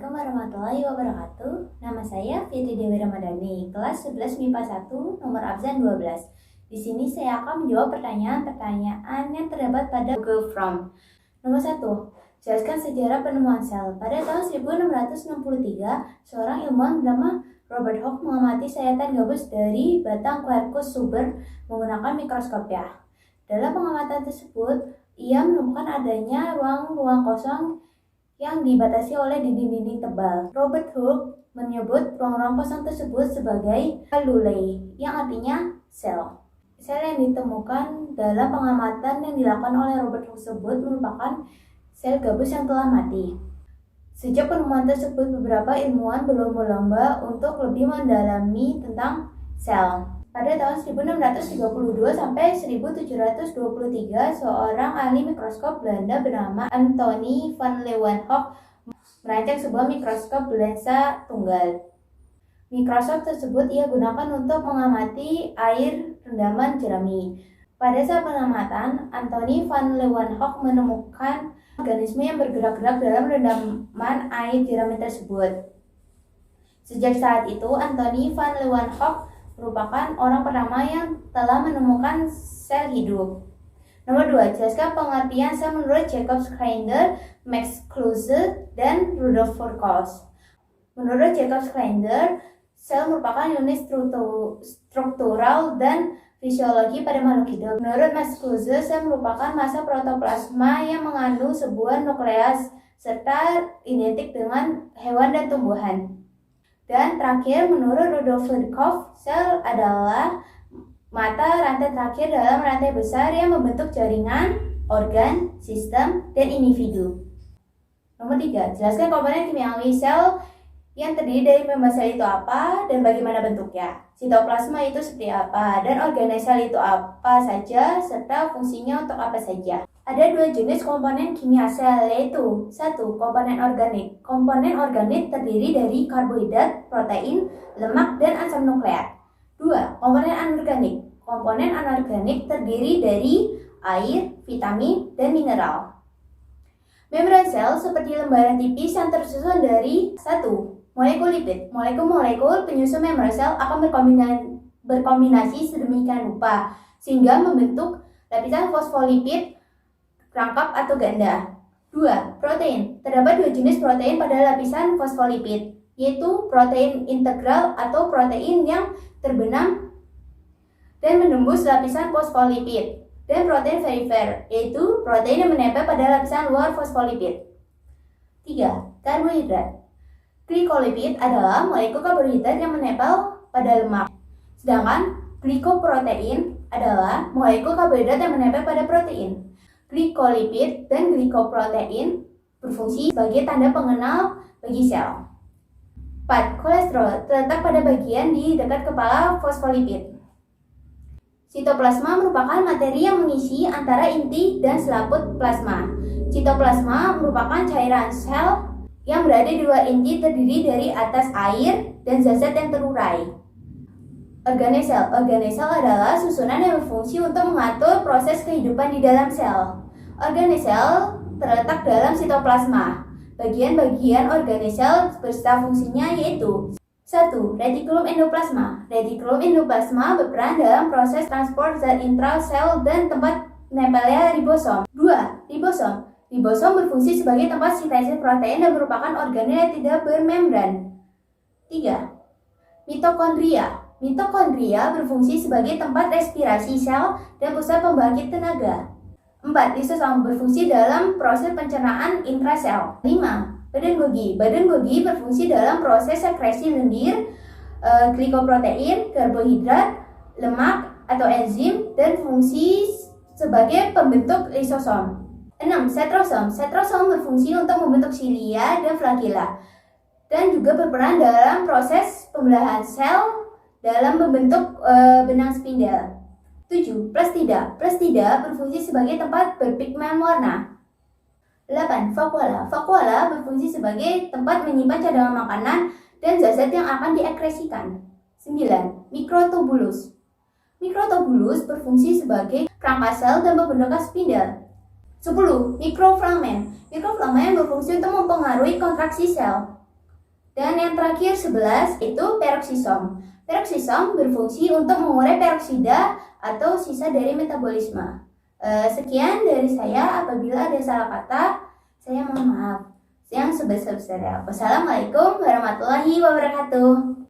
Assalamualaikum warahmatullahi wabarakatuh. Nama saya Fitri Dewi Ramadhani, kelas 11 MIPA 1, nomor absen 12. Di sini saya akan menjawab pertanyaan-pertanyaan yang terdapat pada Google Form. Nomor 1. Jelaskan sejarah penemuan sel. Pada tahun 1663, seorang ilmuwan bernama Robert Hooke mengamati sayatan gabus dari batang Quercus subur menggunakan mikroskop. Dalam pengamatan tersebut, ia menemukan adanya ruang-ruang kosong yang dibatasi oleh dinding-dinding tebal. Robert Hooke menyebut ruang-ruang kosong tersebut sebagai cellulae, yang artinya sel. Sel yang ditemukan dalam pengamatan yang dilakukan oleh Robert Hooke tersebut merupakan sel gabus yang telah mati. Sejak penemuan tersebut, beberapa ilmuwan berlomba-lomba untuk lebih mendalami tentang sel. Pada tahun 1632 sampai 1723, seorang ahli mikroskop Belanda bernama Antonie van Leeuwenhoek merancang sebuah mikroskop lensa tunggal. Mikroskop tersebut ia gunakan untuk mengamati air rendaman jerami. Pada saat pengamatan, Antonie van Leeuwenhoek menemukan organisme yang bergerak-gerak dalam rendaman air jerami tersebut. Sejak saat itu, Antonie van Leeuwenhoek merupakan orang pertama yang telah menemukan sel hidup. Nomor 2. Jelaskan pengertian sel menurut Jacob Schreiber, Max Kruse, dan Rudolf Foucault. Menurut Jacob Schreiber, sel merupakan unit struktural dan fisiologi pada makhluk hidup. Menurut Max Kruse, sel merupakan massa protoplasma yang mengandung sebuah nukleus serta identik dengan hewan dan tumbuhan. Dan terakhir, menurut Rudolf Foucault, sel adalah mata rantai terakhir dalam rantai besar yang membentuk jaringan, organ, sistem, dan individu. Nomor 3. Jelaskan komponen kimiawi sel yang terdiri dari membrana sel itu apa dan bagaimana bentuknya. Sitoplasma itu seperti apa dan organel itu apa saja serta fungsinya untuk apa saja. Ada 2 jenis komponen kimia sel, yaitu 1. Komponen organik. Komponen organik terdiri dari karbohidrat, protein, lemak, dan asam nukleat. 2. Komponen anorganik. Komponen anorganik terdiri dari air, vitamin, dan mineral. Membran sel seperti lembaran tipis yang tersusun dari 1. Molekul lipid. Molekul-molekul penyusun membran sel akan berkombinasi sedemikian rupa sehingga membentuk lapisan fosfolipid rangkap atau ganda. 2. Protein. Terdapat 2 jenis protein pada lapisan fosfolipid, yaitu protein integral atau protein yang terbenam dan menembus lapisan fosfolipid, dan protein perifer, yaitu protein yang menempel pada lapisan luar fosfolipid. 3. Karbohidrat. Glikolipid adalah molekul karbohidrat yang menempel pada lemak, sedangkan glikoprotein adalah molekul karbohidrat yang menempel pada protein. Glikolipid dan glikoprotein berfungsi sebagai tanda pengenal bagi sel. 4. Kolesterol terletak pada bagian di dekat kepala fosfolipid. Sitoplasma merupakan materi yang mengisi antara inti dan selaput plasma. Sitoplasma merupakan cairan sel yang berada di luar inti, terdiri dari atas air dan zat-zat yang terurai. Organel sel. Organel sel adalah susunan yang berfungsi untuk mengatur proses kehidupan di dalam sel. Organel sel terletak dalam sitoplasma. Bagian-bagian organel sel beserta fungsinya yaitu 1. Retikulum endoplasma. Retikulum endoplasma berperan dalam proses transport zat intrasel dan tempat menempelnya ribosom. 2. Ribosom. Ribosom berfungsi sebagai tempat sintesis protein dan merupakan organel yang tidak bermembran. 3. Mitokondria. Mitokondria berfungsi sebagai tempat respirasi sel dan pusat pembangkit tenaga. 4. Lisosom berfungsi dalam proses pencernaan intrasel. 5. Badan Golgi. Badan Golgi berfungsi dalam proses sekresi lendir, glikoprotein, karbohidrat, lemak atau enzim, dan fungsi sebagai pembentuk lisosom. 6. Setrosom. Setrosom berfungsi untuk membentuk silia dan flagella dan juga berperan dalam proses pembelahan sel dalam membentuk benang spindel. 7. Plastida. Plastida berfungsi sebagai tempat berpigmen warna. 8. Vakuola. Vakuola berfungsi sebagai tempat menyimpan cadangan makanan dan zat-zat yang akan diekskresikan. 9. Mikrotubulus. Mikrotubulus berfungsi sebagai kerangka sel dan pembentukan spindel. 10. Mikrofilament. Mikrofilament berfungsi untuk mempengaruhi kontraksi sel. Dan yang terakhir 11 itu peroksisom. Peroksisom berfungsi untuk mengurai peroksida atau sisa dari metabolisme. Sekian dari saya. Apabila ada salah kata, saya mohon maaf yang sebesar-besarnya. Wassalamualaikum warahmatullahi wabarakatuh.